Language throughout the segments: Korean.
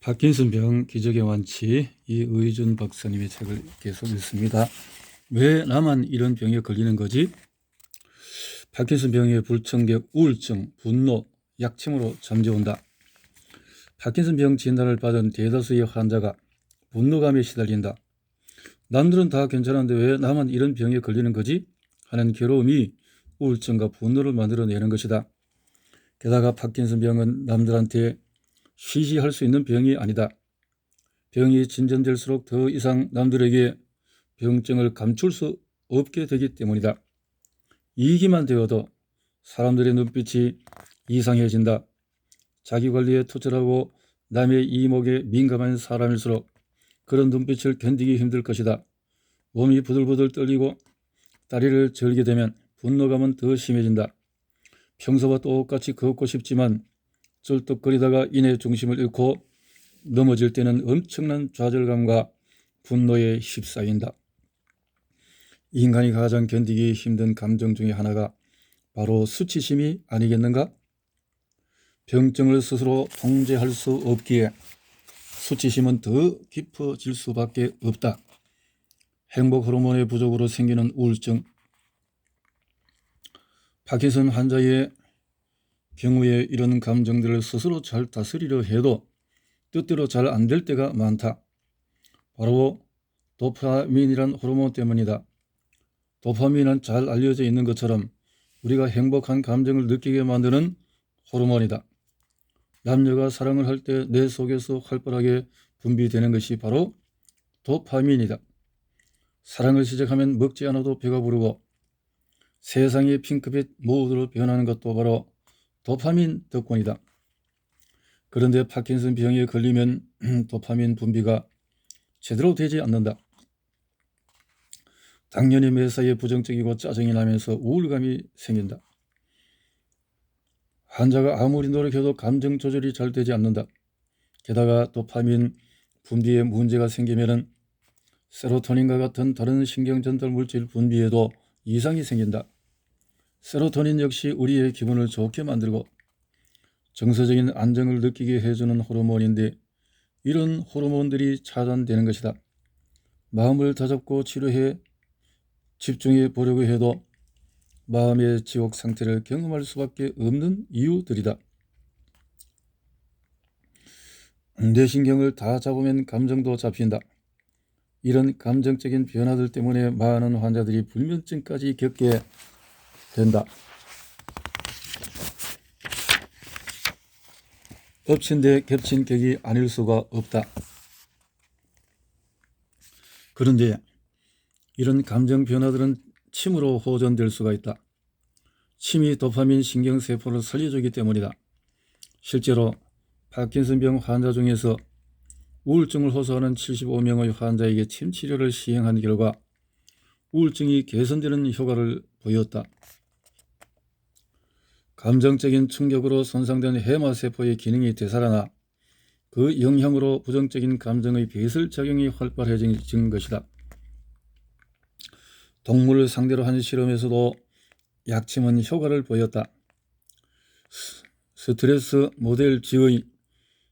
파킨슨 병 기적의 완치, 이의준 박사님의 책을 계속 읽습니다. 왜 나만 이런 병에 걸리는 거지? 파킨슨 병의 불청객 우울증, 분노, 약침으로 잠재운다. 파킨슨 병 진단을 받은 대다수의 환자가 분노감에 시달린다. 남들은 다 괜찮은데 왜 나만 이런 병에 걸리는 거지? 하는 괴로움이 우울증과 분노를 만들어내는 것이다. 게다가 파킨슨 병은 남들한테 쉬쉬할 수 있는 병이 아니다. 병이 진전될수록 더 이상 남들에게 병증을 감출 수 없게 되기 때문이다. 이기만 되어도 사람들의 눈빛이 이상해진다. 자기관리에 투철하고 남의 이목에 민감한 사람일수록 그런 눈빛을 견디기 힘들 것이다. 몸이 부들부들 떨리고 다리를 절게 되면 분노감은 더 심해진다. 평소와 똑같이 걷고 싶지만 쩔뚝거리다가 이내 중심을 잃고 넘어질 때는 엄청난 좌절감과 분노에 휩싸인다. 인간이 가장 견디기 힘든 감정 중에 하나가 바로 수치심이 아니겠는가? 병증을 스스로 통제할 수 없기에 수치심은 더 깊어질 수밖에 없다. 행복 호르몬의 부족으로 생기는 우울증. 파킨슨 환자의 경우에 이런 감정들을 스스로 잘 다스리려 해도 뜻대로 잘 안 될 때가 많다. 바로 도파민이란 호르몬 때문이다. 도파민은 잘 알려져 있는 것처럼 우리가 행복한 감정을 느끼게 만드는 호르몬이다. 남녀가 사랑을 할 때 내 속에서 활발하게 분비되는 것이 바로 도파민이다. 사랑을 시작하면 먹지 않아도 배가 부르고 세상의 핑크빛 모드로 변하는 것도 바로 도파민 덕분이다. 그런데 파킨슨 병에 걸리면 도파민 분비가 제대로 되지 않는다. 당연히 매사에 부정적이고 짜증이 나면서 우울감이 생긴다. 환자가 아무리 노력해도 감정 조절이 잘 되지 않는다. 게다가 도파민 분비에 문제가 생기면 세로토닌과 같은 다른 신경전달 물질 분비에도 이상이 생긴다. 세로토닌 역시 우리의 기분을 좋게 만들고 정서적인 안정을 느끼게 해주는 호르몬인데 이런 호르몬들이 차단되는 것이다. 마음을 다잡고 치료해 집중해 보려고 해도 마음의 지옥 상태를 경험할 수밖에 없는 이유들이다. 뇌신경을 다 잡으면 감정도 잡힌다. 이런 감정적인 변화들 때문에 많은 환자들이 불면증까지 겪게 된다. 엎친 데 겹친 격이 아닐 수가 없다. 그런데 이런 감정 변화들은 침으로 호전될 수가 있다. 침이 도파민 신경세포를 살려주기 때문이다. 실제로 파킨슨병 환자 중에서 우울증을 호소하는 75명의 환자에게 침 치료를 시행한 결과 우울증이 개선되는 효과를 보였다. 감정적인 충격으로 손상된 해마세포의 기능이 되살아나 그 영향으로 부정적인 감정의 배설작용이 활발해진 것이다. 동물을 상대로 한 실험에서도 약침은 효과를 보였다. 스트레스 모델지의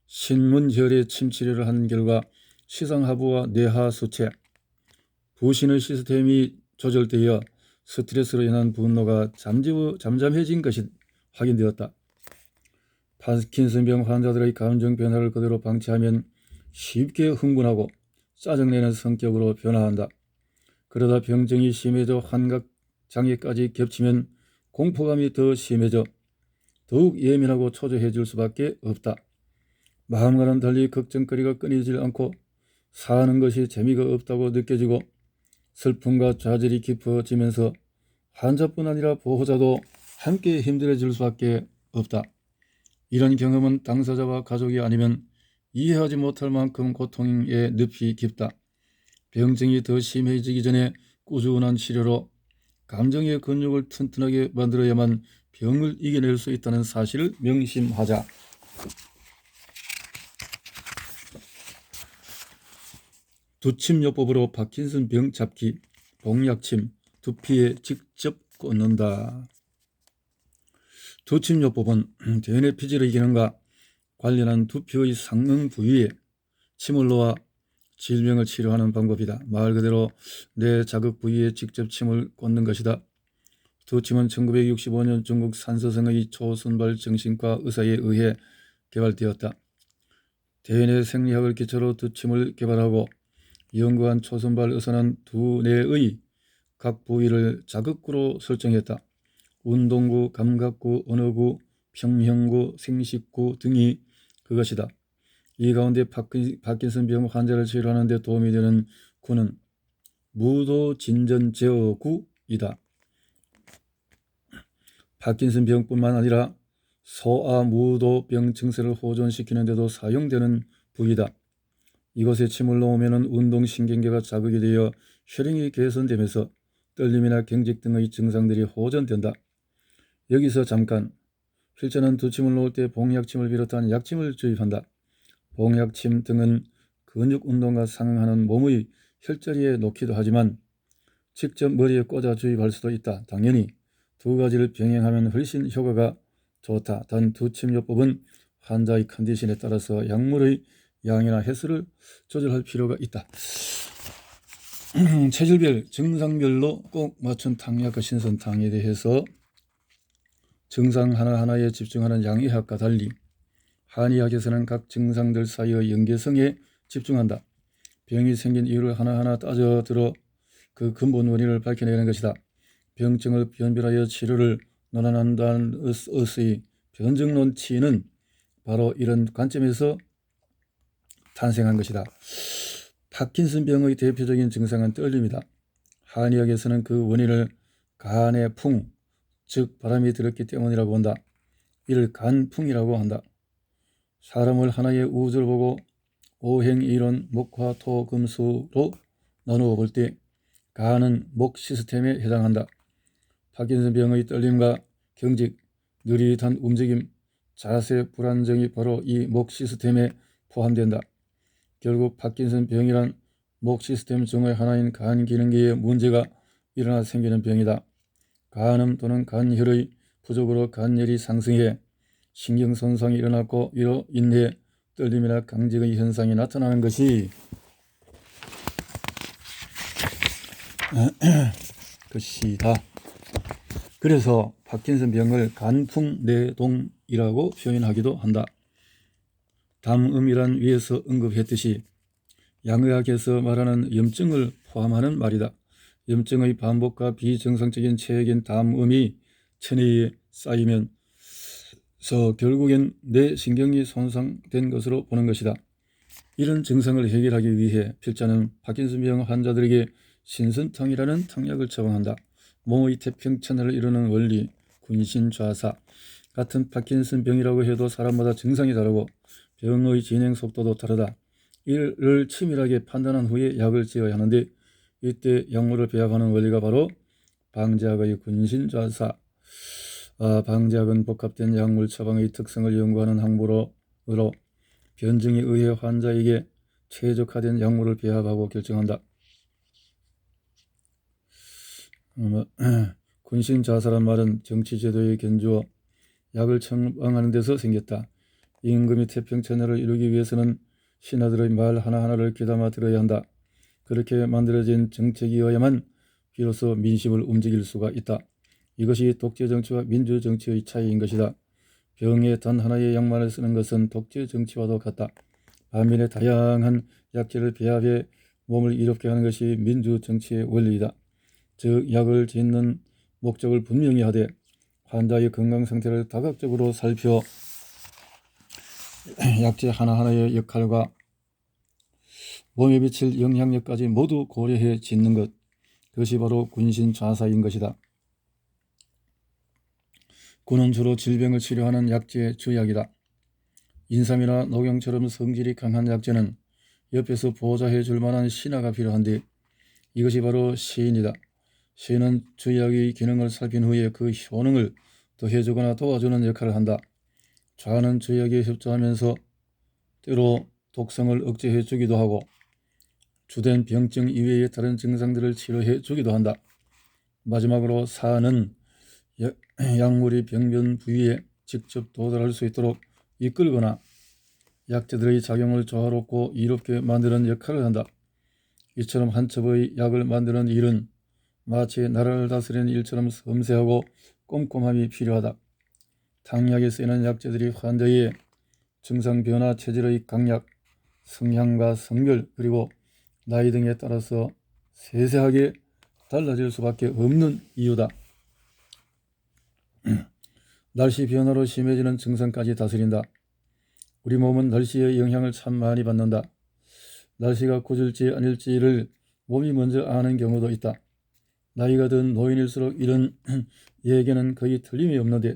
신문혈의 침치료를 한 결과 시상하부와 뇌하 수체, 부신의 시스템이 조절되어 스트레스로 인한 분노가 잠잠해진 것이 확인되었다. 파킨슨병 환자들의 감정 변화를 그대로 방치하면 쉽게 흥분하고 짜증내는 성격으로 변화한다. 그러다 병증이 심해져 환각장애까지 겹치면 공포감이 더 심해져 더욱 예민하고 초조해질 수밖에 없다. 마음과는 달리 걱정거리가 끊이질 않고 사는 것이 재미가 없다고 느껴지고 슬픔과 좌절이 깊어지면서 환자뿐 아니라 보호자도 함께 힘들어질 수밖에 없다. 이런 경험은 당사자와 가족이 아니면 이해하지 못할 만큼 고통의 늪이 깊다. 병증이 더 심해지기 전에 꾸준한 치료로 감정의 근육을 튼튼하게 만들어야만 병을 이겨낼 수 있다는 사실을 명심하자. 두침요법으로 파킨슨 병 잡기, 봉약침, 두피에 직접 꽂는다. 두침요법은 대뇌 피질의 기능과 관련한 두피의 상응 부위에 침을 놓아 질병을 치료하는 방법이다. 말 그대로 내 자극 부위에 직접 침을 꽂는 것이다. 두 침은 1965년 중국 산서성의 초순발 정신과 의사에 의해 개발되었다. 대뇌 생리학을 기초로 두 침을 개발하고 연구한 초순발 의사는 두 뇌의 각 부위를 자극구로 설정했다. 운동구, 감각구, 언어구, 평형구, 생식구 등이 그것이다. 이 가운데 파킨슨병 환자를 치료하는 데 도움이 되는 구는 무도진전제어구이다. 파킨슨병뿐만 아니라 소아무도병 증세를 호전시키는 데도 사용되는 부위다. 이곳에 침을 놓으면 운동신경계가 자극이 되어 혈행이 개선되면서 떨림이나 경직 등의 증상들이 호전된다. 여기서 잠깐, 필자는 두 침을 놓을 때 봉약침을 비롯한 약침을 주입한다. 봉약침 등은 근육 운동과 상응하는 몸의 혈자리에 놓기도 하지만 직접 머리에 꽂아 주입할 수도 있다. 당연히 두 가지를 병행하면 훨씬 효과가 좋다. 단 두 침요법은 환자의 컨디션에 따라서 약물의 양이나 횟수를 조절할 필요가 있다. 체질별, 증상별로 꼭 맞춘 탕약과 신선탕에 대해서 증상 하나하나에 집중하는 양의학과 달리 한의학에서는 각 증상들 사이의 연계성에 집중한다. 병이 생긴 이유를 하나하나 따져들어 그 근본 원인을 밝혀내는 것이다. 병증을 변별하여 치료를 논한다는 의의 변증론치는 바로 이런 관점에서 탄생한 것이다. 파킨슨병의 대표적인 증상은 떨림이다. 한의학에서는 그 원인을 간의 풍, 즉 바람이 들었기 때문이라고 본다. 이를 간풍이라고 한다. 사람을 하나의 우주를 보고 오행이론 목화토금수로 나누어 볼 때 간은 목 시스템에 해당한다. 파킨슨병의 떨림과 경직, 느릿한 움직임, 자세 불안정이 바로 이 목 시스템에 포함된다. 결국 파킨슨병이란 목 시스템 중의 하나인 간 기능계에 문제가 일어나 생기는 병이다. 간암 또는 간혈의 부족으로 간열이 상승해 신경손상이 일어났고 이로 인해 떨림이나 강직의 현상이 나타나는 것이 것이다. 그래서 파킨슨병을 간풍내동이라고 표현하기도 한다. 담음이란 위에서 언급했듯이 양의학에서 말하는 염증을 포함하는 말이다. 염증의 반복과 비정상적인 체액인 담음이 체내에 쌓이면서 결국엔 뇌신경이 손상된 것으로 보는 것이다. 이런 증상을 해결하기 위해 필자는 파킨슨병 환자들에게 신선탕이라는 탕약을 처방한다. 몸의 태평천외를 이루는 원리, 군신좌사 같은 파킨슨병이라고 해도 사람마다 증상이 다르고 병의 진행 속도도 다르다. 이를 치밀하게 판단한 후에 약을 지어야 하는데 이때 약물을 배합하는 원리가 바로 방제학의 군신좌사. 방제학은 복합된 약물 처방의 특성을 연구하는 학문으로 변증에 의해 환자에게 최적화된 약물을 배합하고 결정한다. 군신좌사란 말은 정치제도에 견주어 약을 처방하는 데서 생겼다. 임금이 태평천외를 이루기 위해서는 신하들의 말 하나하나를 귀담아 들어야 한다. 그렇게 만들어진 정책이어야만 비로소 민심을 움직일 수가 있다. 이것이 독재정치와 민주정치의 차이인 것이다. 병에 단 하나의 약만을 쓰는 것은 독재정치와도 같다. 반면에 다양한 약재를 배합해 몸을 이롭게 하는 것이 민주정치의 원리이다. 즉 약을 짓는 목적을 분명히 하되 환자의 건강상태를 다각적으로 살펴 약재 하나하나의 역할과 몸에 미칠 영향력까지 모두 고려해 짓는 것, 그것이 바로 군신좌사인 것이다. 군은 주로 질병을 치료하는 약재 주약이다. 인삼이나 녹용처럼 성질이 강한 약재는 옆에서 보좌해 줄 만한 신하가 필요한데 이것이 바로 시인이다. 시인은 주약의 기능을 살핀 후에 그 효능을 더해주거나 도와주는 역할을 한다. 좌는 주약에 협조하면서 때로 독성을 억제해 주기도 하고 주된 병증 이외의 다른 증상들을 치료해 주기도 한다. 마지막으로 사는 약물이 병변 부위에 직접 도달할 수 있도록 이끌거나 약재들의 작용을 조화롭고 이롭게 만드는 역할을 한다. 이처럼 한 첩의 약을 만드는 일은 마치 나라를 다스리는 일처럼 섬세하고 꼼꼼함이 필요하다. 당약에 쓰이는 약재들이 환자의 증상 변화, 체질의 강약, 성향과 성별, 그리고 나이 등에 따라서 세세하게 달라질 수밖에 없는 이유다. 날씨 변화로 심해지는 증상까지 다스린다. 우리 몸은 날씨의 영향을 참 많이 받는다. 날씨가 굳을지 아닐지를 몸이 먼저 아는 경우도 있다. 나이가 든 노인일수록 이런 얘기는 거의 틀림이 없는데,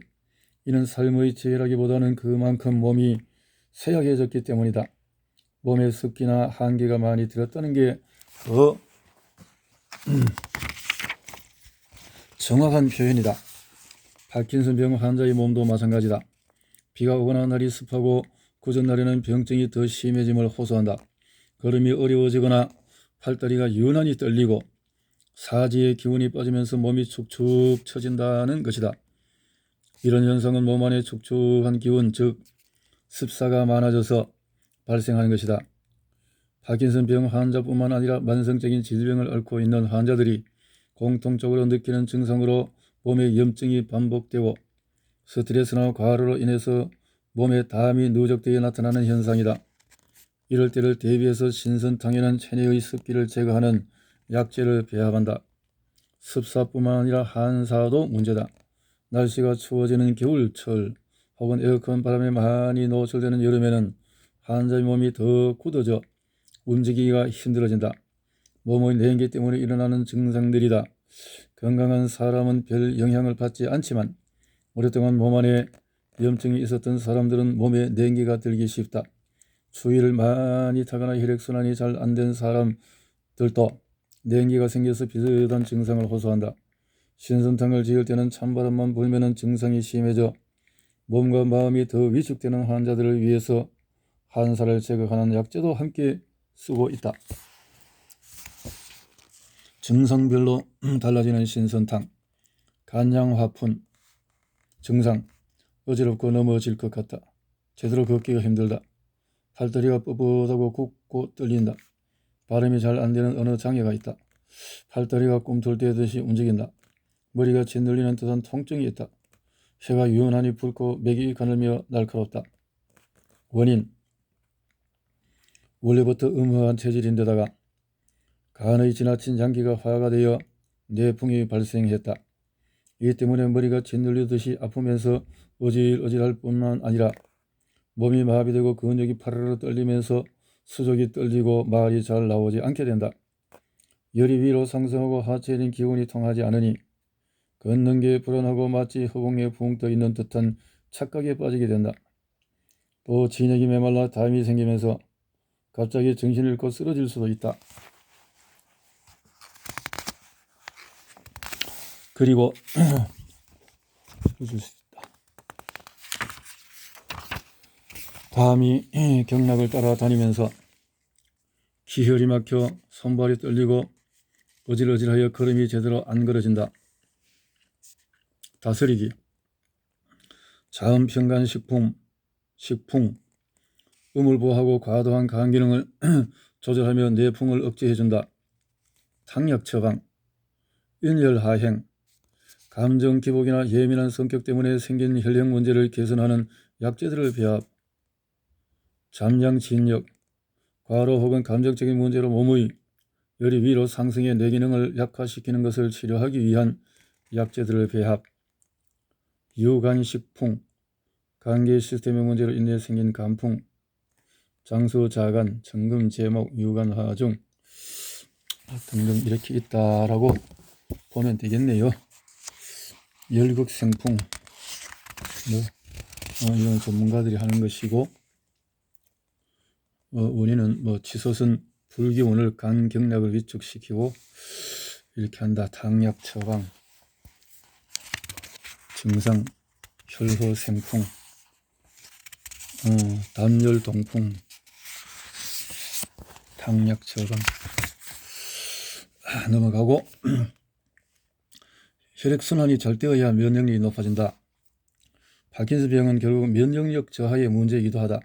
이는 삶의 지혜라기보다는 그만큼 몸이 쇠약해졌기 때문이다. 몸에 습기나 한기가 많이 들었다는 게 더 정확한 표현이다. 파킨슨병 환자의 몸도 마찬가지다. 비가 오거나 날이 습하고 굳은 날에는 병증이 더 심해짐을 호소한다. 걸음이 어려워지거나 팔다리가 유난히 떨리고 사지의 기운이 빠지면서 몸이 축축 처진다는 것이다. 이런 현상은 몸 안에 축축한 기운, 즉 습사가 많아져서 발생하는 것이다. 파킨슨병 환자뿐만 아니라 만성적인 질병을 앓고 있는 환자들이 공통적으로 느끼는 증상으로 몸에 염증이 반복되고 스트레스나 과로로 인해서 몸에 담이 누적되어 나타나는 현상이다. 이럴 때를 대비해서 신선탕에는 체내의 습기를 제거하는 약재를 배합한다. 습사뿐만 아니라 한사도 문제다. 날씨가 추워지는 겨울철 혹은 에어컨 바람에 많이 노출되는 여름에는 환자의 몸이 더 굳어져 움직이기가 힘들어진다. 몸의 냉기 때문에 일어나는 증상들이다. 건강한 사람은 별 영향을 받지 않지만 오랫동안 몸 안에 염증이 있었던 사람들은 몸에 냉기가 들기 쉽다. 추위를 많이 타거나 혈액순환이 잘 안 된 사람들도 냉기가 생겨서 비슷한 증상을 호소한다. 신선탕을 지을 때는 찬바람만 불면은 증상이 심해져 몸과 마음이 더 위축되는 환자들을 위해서 한사를 제거하는 약재도 함께 쓰고 있다. 증상별로 달라지는 신선탕. 간양화푼. 증상: 어지럽고 넘어질 것 같다. 제대로 걷기가 힘들다. 팔다리가 뻣뻣하고 굽고 떨린다. 발음이 잘 안되는 언어 장애가 있다. 팔다리가 꿈틀대듯이 움직인다. 머리가 짓눌리는 듯한 통증이 있다. 혀가 유난히 붉고 맥이 가늘며 날카롭다. 원인: 원래부터 음후한 체질인데다가 간의 지나친 장기가 화가 되어 내풍이 발생했다. 이 때문에 머리가 짓눌리듯이 아프면서 어질어질할 뿐만 아니라 몸이 마비되고 근육이 파르르 떨리면서 수족이 떨리고 말이 잘 나오지 않게 된다. 열이 위로 상승하고 하체에는 기운이 통하지 않으니 걷는 게 불안하고 마치 허공에 붕 떠 있는 듯한 착각에 빠지게 된다. 또 진액이 메말라 담이 생기면서 갑자기 정신을 잃고 쓰러질 수도 있다. 그리고 담이 경락을 따라다니면서 기혈이 막혀 손발이 떨리고 어질어질하여 걸음이 제대로 안 걸어진다. 다스리기: 자음평간식풍, 음을 보호하고 과도한 간 기능을 조절하며 내풍을 억제해준다. 탕약 처방: 인혈하행, 감정 기복이나 예민한 성격 때문에 생긴 혈액 문제를 개선하는 약재들을 배합. 잠량 진력: 과로 혹은 감정적인 문제로 몸의 열이 위로 상승해 뇌기능을 약화시키는 것을 치료하기 위한 약재들을 배합. 유간식풍: 간계 시스템의 문제로 인해 생긴 간풍. 장수자간, 정금제목, 유간화중 등등 이렇게 있다라고 보면 되겠네요. 열극생풍, 이건 전문가들이 하는 것이고, 원인은 치솟은 불기운을 간 경락을 위축시키고 이렇게 한다. 당약 처방. 증상: 혈호생풍, 담열동풍, 당약 처방. 넘어가고 혈액순환이 잘 되어야 면역력이 높아진다. 파킨슨병은 결국 면역력 저하의 문제이기도 하다.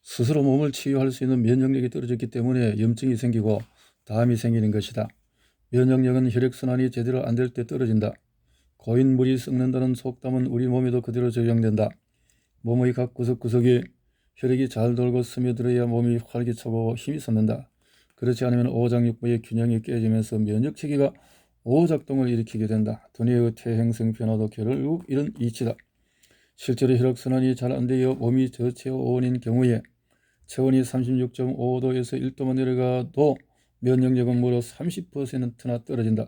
스스로 몸을 치유할 수 있는 면역력이 떨어졌기 때문에 염증이 생기고 담이 생기는 것이다. 면역력은 혈액순환이 제대로 안 될 때 떨어진다. 고인 물이 썩는다는 속담은 우리 몸에도 그대로 적용된다. 몸의 각 구석구석에 혈액이 잘 돌고 스며들어야 몸이 활기차고 힘이 솟는다. 그렇지 않으면 오장육부의 균형이 깨지면서 면역체계가 오작동을 일으키게 된다. 두뇌의 퇴행성 변화도 결국 이런 이치다. 실제로 혈액순환이 잘 안되어 몸이 저체온인 경우에 체온이 36.5도에서 1도만 내려가도 면역력은 무려 30%나 떨어진다.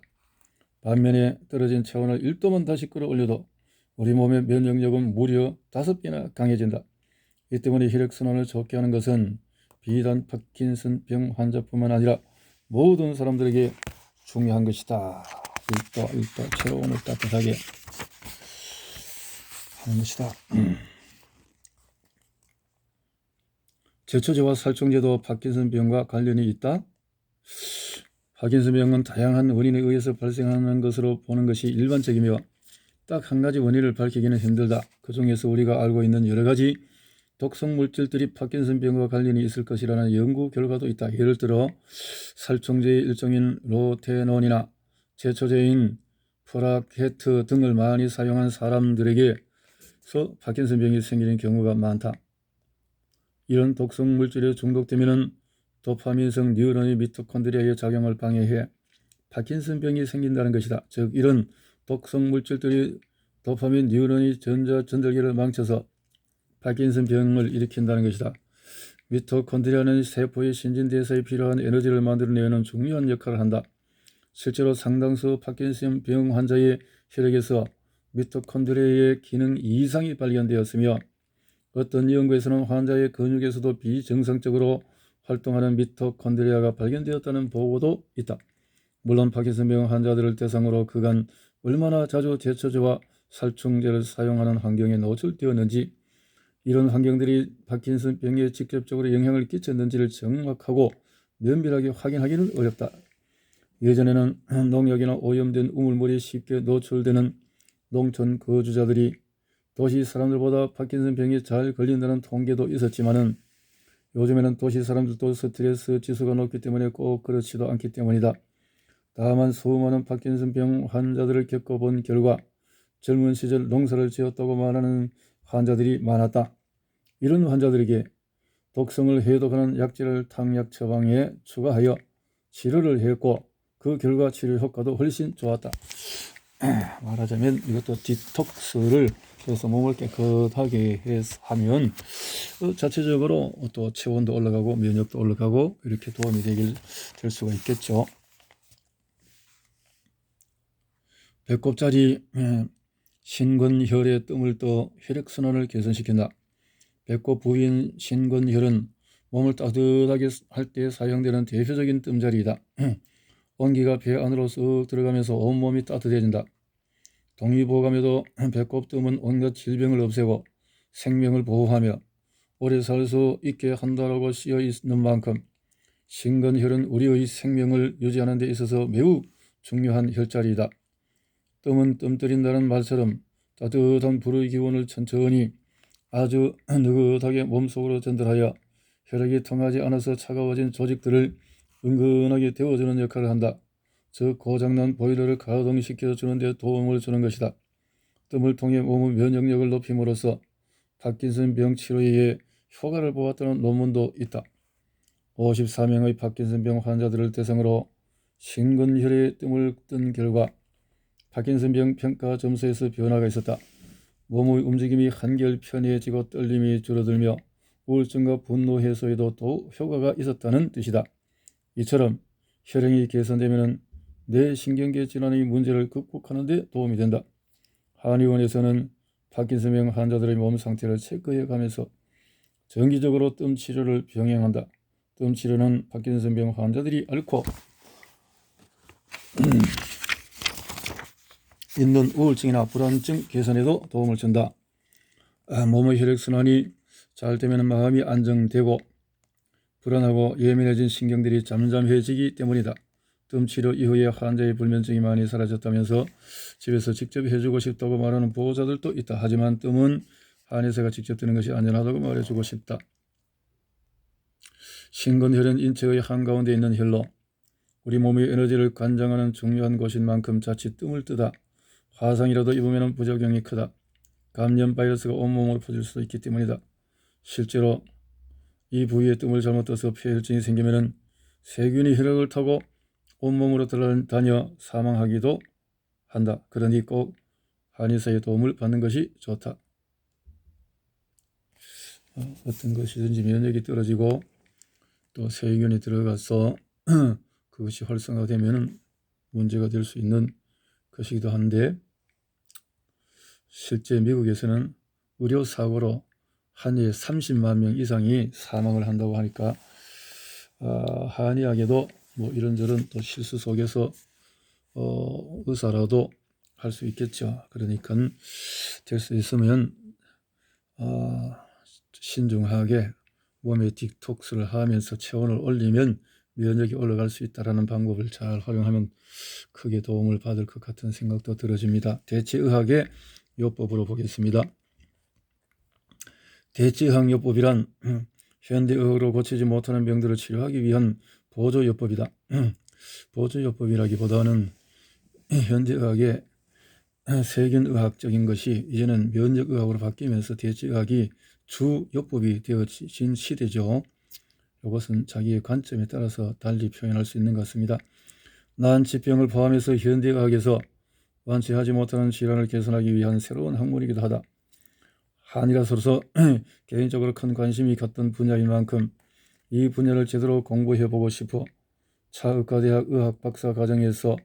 반면에 떨어진 체온을 1도만 다시 끌어올려도 우리 몸의 면역력은 무려 5배나 강해진다. 이 때문에 혈액순환을 좋게 하는 것은 비단 파킨슨병 환자뿐만 아니라 모든 사람들에게 중요한 것이다. 1도 체온을 따뜻하게 하는 것이다. 제초제와 살충제도 파킨슨병과 관련이 있다. 파킨슨병은 다양한 원인에 의해서 발생하는 것으로 보는 것이 일반적이며 딱 한 가지 원인을 밝히기는 힘들다. 그 중에서 우리가 알고 있는 여러 가지 독성 물질들이 파킨슨병과 관련이 있을 것이라는 연구 결과도 있다. 예를 들어 살충제의 일종인 로테논이나 제초제인 프라케트 등을 많이 사용한 사람들에게서 파킨슨병이 생기는 경우가 많다. 이런 독성 물질에 중독되면 도파민성 뉴런이 미토콘드리아의 작용을 방해해 파킨슨병이 생긴다는 것이다. 즉 이런 독성 물질들이 도파민 뉴런이 전자전달계를 망쳐서 파킨슨병을 일으킨다는 것이다. 미토콘드리아는 세포의 신진대사에 필요한 에너지를 만들어내는 중요한 역할을 한다. 실제로 상당수 파킨슨병 환자의 혈액에서 미토콘드리아의 기능 이상이 발견되었으며 어떤 연구에서는 환자의 근육에서도 비정상적으로 활동하는 미토콘드리아가 발견되었다는 보고도 있다. 물론 파킨슨병 환자들을 대상으로 그간 얼마나 자주 제초제와 살충제를 사용하는 환경에 노출되었는지, 이런 환경들이 파킨슨병에 직접적으로 영향을 끼쳤는지를 정확하고 면밀하게 확인하기는 어렵다. 예전에는 농약이나 오염된 우물물이 쉽게 노출되는 농촌 거주자들이 도시 사람들보다 파킨슨병에 잘 걸린다는 통계도 있었지만은 요즘에는 도시 사람들도 스트레스 지수가 높기 때문에 꼭 그렇지도 않기 때문이다. 다만 수많은 파킨슨병 환자들을 겪어본 결과 젊은 시절 농사를 지었다고 말하는 환자들이 많았다. 이런 환자들에게 독성을 해독하는 약제를 탕약 처방에 추가하여 치료를 했고 그 결과 치료 효과도 훨씬 좋았다. 말하자면 이것도 디톡스를 해서 몸을 깨끗하게 해서 하면 자체적으로 또 체온도 올라가고 면역도 올라가고 이렇게 도움이 될 수가 있겠죠. 배꼽자리 신근혈의 뜸을 떠 혈액순환을 개선시킨다. 배꼽 부위인 신근혈은 몸을 따뜻하게 할 때 사용되는 대표적인 뜸자리이다. 온기가 배 안으로 쓱 들어가면서 온몸이 따뜻해진다. 동의보감에도 배꼽뜸은 온갖 질병을 없애고 생명을 보호하며 오래 살 수 있게 한다라고 쓰여 있는 만큼 신근혈은 우리의 생명을 유지하는 데 있어서 매우 중요한 혈자리이다. 뜸은 뜸들인다는 말처럼 따뜻한 불의 기운을 천천히 아주 느긋하게 몸속으로 전달하여 혈액이 통하지 않아서 차가워진 조직들을 은근하게 데워주는 역할을 한다. 즉 고장난 보일러를 가동시켜주는 데 도움을 주는 것이다. 뜸을 통해 몸의 면역력을 높임으로써 파킨슨병 치료에 효과를 보았다는 논문도 있다. 54명의 파킨슨병 환자들을 대상으로 신근혈의 뜸을 뜬 결과 파킨슨병 평가 점수에서 변화가 있었다. 몸의 움직임이 한결 편해지고 떨림이 줄어들며 우울증과 분노 해소에도 또 효과가 있었다는 뜻이다. 이처럼 혈행이 개선되면 뇌신경계 질환의 문제를 극복하는 데 도움이 된다. 한의원에서는 파킨슨병 환자들의 몸 상태를 체크해 가면서 정기적으로 뜸 치료를 병행한다. 뜸 치료는 파킨슨병 환자들이 앓고 있는 우울증이나 불안증 개선에도 도움을 준다. 몸의 혈액순환이 잘 되면 마음이 안정되고 불안하고 예민해진 신경들이 잠잠해지기 때문이다. 뜸 치료 이후에 환자의 불면증이 많이 사라졌다면서 집에서 직접 해주고 싶다고 말하는 보호자들도 있다. 하지만 뜸은 한의사가 직접 드는 것이 안전하다고 말해주고 싶다. 신근혈은 인체의 한가운데 있는 혈로 우리 몸의 에너지를 관장하는 중요한 곳인 만큼 자칫 뜸을 뜨다 화상이라도 입으면 부작용이 크다. 감염 바이러스가 온몸으로 퍼질 수도 있기 때문이다. 실제로 이 부위에 뜸을 잘못 떠서 폐혈증이 생기면 세균이 혈액을 타고 온몸으로 들어다녀 사망하기도 한다. 그러니 꼭 한의사의 도움을 받는 것이 좋다. 어떤 것이든지 면역이 떨어지고 또 세균이 들어가서 그것이 활성화되면 문제가 될 수 있는 것이기도 한데, 실제 미국에서는 의료사고로 한 해에 30만 명 이상이 사망을 한다고 하니까 한의학에도 뭐 이런저런 또 실수 속에서 의사라도 할 수 있겠죠. 그러니까 될 수 있으면 신중하게 몸에 디톡스를 하면서 체온을 올리면 면역이 올라갈 수 있다는 방법을 잘 활용하면 크게 도움을 받을 것 같은 생각도 들어집니다. 대체의학의 요법으로 보겠습니다. 대체의학요법이란 현대의학으로 고치지 못하는 병들을 치료하기 위한 보조요법이다. 보조요법이라기보다는 현대의학의 세균의학적인 것이 이제는 면역의학으로 바뀌면서 대체의학이 주요법이 되어진 시대죠. 이것은 자기의 관점에 따라서 달리 표현할 수 있는 것 같습니다. 난치병을 포함해서 현대의학에서 완치하지 못하는 질환을 개선하기 위한 새로운 학문이기도 하다. 한의라서서 개인적으로 큰 관심이 갔던 분야인 만큼 이 분야를 제대로 공부해보고 싶어 차의과대학 의학박사 과정에서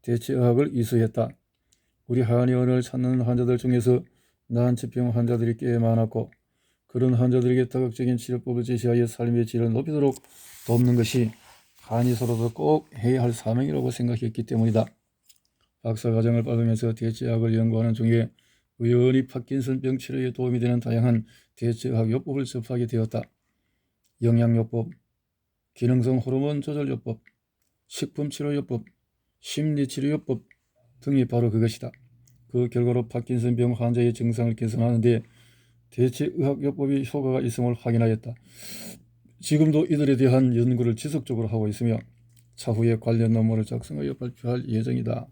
대체의학을 이수했다. 우리 한의원을 찾는 환자들 중에서 난치병 환자들이 꽤 많았고, 그런 환자들에게 다각적인 치료법을 제시하여 삶의 질을 높이도록 돕는 것이 한의사로서 꼭 해야 할 사명이라고 생각했기 때문이다. 박사과정을 받으면서 대체의학을 연구하는 중에 우연히 파킨슨병 치료에 도움이 되는 다양한 대체의학 요법을 접하게 되었다. 영양요법, 기능성 호르몬 조절요법, 식품치료요법, 심리치료요법 등이 바로 그것이다. 그 결과로 파킨슨병 환자의 증상을 개선하는 데 대체의학요법이 효과가 있음을 확인하였다. 지금도 이들에 대한 연구를 지속적으로 하고 있으며 차후에 관련 논문을 작성하여 발표할 예정이다.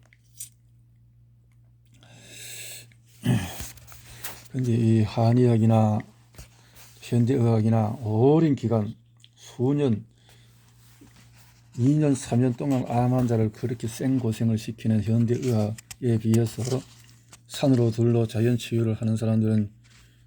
그런데 이 한의학이나 현대의학이나 오랜 기간 수년 2년 3년 동안 암 환자를 그렇게 생고생을 시키는 현대의학에 비해서 산으로 들러 자연치유를 하는 사람들은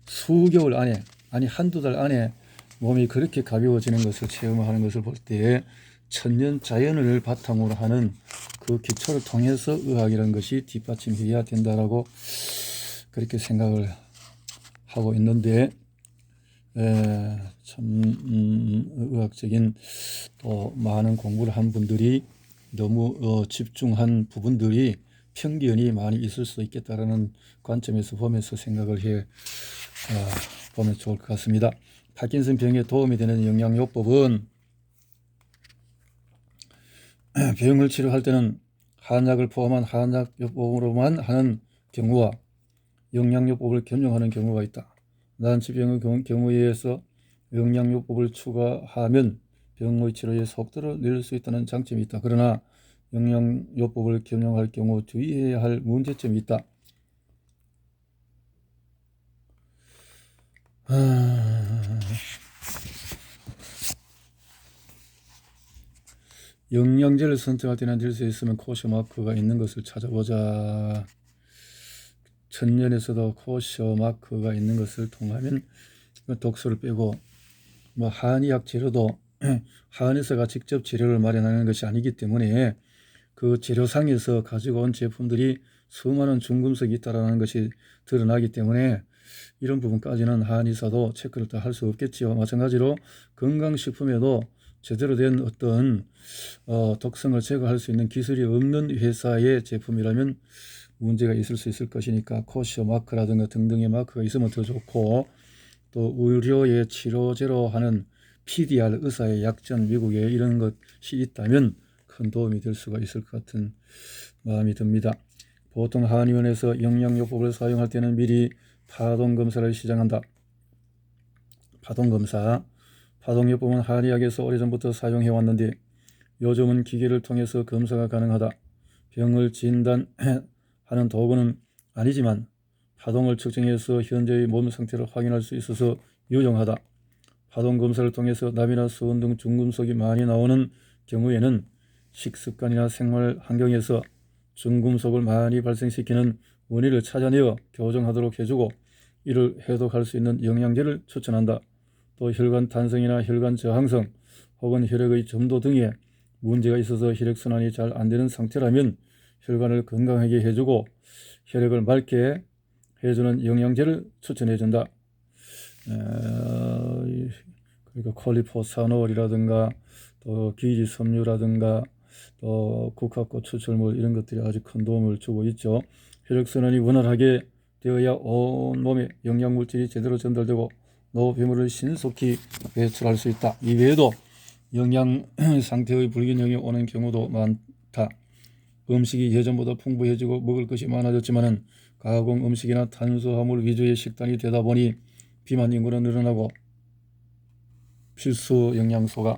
수개월 안에, 아니 한두 달 안에 몸이 그렇게 가벼워지는 것을 체험하는 것을 볼 때 천년 자연을 바탕으로 하는 그 기초를 통해서 의학이라는 것이 뒷받침해야 된다라고 그렇게 생각을 하고 있는데, 참 의학적인 또 많은 공부를 한 분들이 너무 집중한 부분들이 편견이 많이 있을 수 있겠다라는 관점에서 보면서 생각을 해 보면 좋을 것 같습니다. 파킨슨 병에 도움이 되는 영양요법은 병을 치료할 때는 한약을 포함한 한약요법으로만 하는 경우와 영양요법을 겸용하는 경우가 있다. 난치병의 경우에서 영양요법을 추가하면 병의 치료에 속도를 낼 수 있다는 장점이 있다. 그러나 영양요법을 겸용할 경우 주의해야 할 문제점이 있다. 영양제를 선택할 때는 될 수 있으면 코쇼 마크가 있는 것을 찾아보자. 천년에서도 코쇼 마크가 있는 것을 통하면 독소를 빼고, 뭐 한의학 재료도 한의사가 직접 재료를 마련하는 것이 아니기 때문에 그 재료상에서 가지고 온 제품들이 수많은 중금속이 있다는 것이 드러나기 때문에 이런 부분까지는 한의사도 체크를 다 할 수 없겠지요. 마찬가지로 건강식품에도 제대로 된 어떤 독성을 제거할 수 있는 기술이 없는 회사의 제품이라면 문제가 있을 수 있을 것이니까 코쇼 마크라든가 등등의 마크가 있으면 더 좋고, 또 의료의 치료제로 하는 PDR 의사의 약전 미국에 이런 것이 있다면 큰 도움이 될 수가 있을 것 같은 마음이 듭니다. 보통 한의원에서 영양요법을 사용할 때는 미리 파동검사를 시작한다. 파동검사, 파동요법은 한의학에서 오래전부터 사용해 왔는데 요즘은 기계를 통해서 검사가 가능하다. 병을 진단하는 도구는 아니지만 파동을 측정해서 현재의 몸 상태를 확인할 수 있어서 유용하다. 파동 검사를 통해서 납이나 수은 등 중금속이 많이 나오는 경우에는 식습관이나 생활 환경에서 중금속을 많이 발생시키는 원인을 찾아내어 교정하도록 해주고 이를 해독할 수 있는 영양제를 추천한다. 또 혈관 탄성이나 혈관 저항성 혹은 혈액의 점도 등에 문제가 있어서 혈액순환이 잘 안되는 상태라면 혈관을 건강하게 해주고 혈액을 맑게 해주는 영양제를 추천해준다. 그러니까 콜리포사놀이라든가 또 귀지섬유라든가 또 국화꽃 추출물 이런 것들이 아주 큰 도움을 주고 있죠. 혈액순환이 원활하게 되어야 온몸에 영양물질이 제대로 전달되고 노폐물을 신속히 배출할 수 있다. 이외에도 영양 상태의 불균형이 오는 경우도 많다. 음식이 예전보다 풍부해지고 먹을 것이 많아졌지만 가공 음식이나 탄수화물 위주의 식단이 되다 보니 비만 인구는 늘어나고 필수 영양소가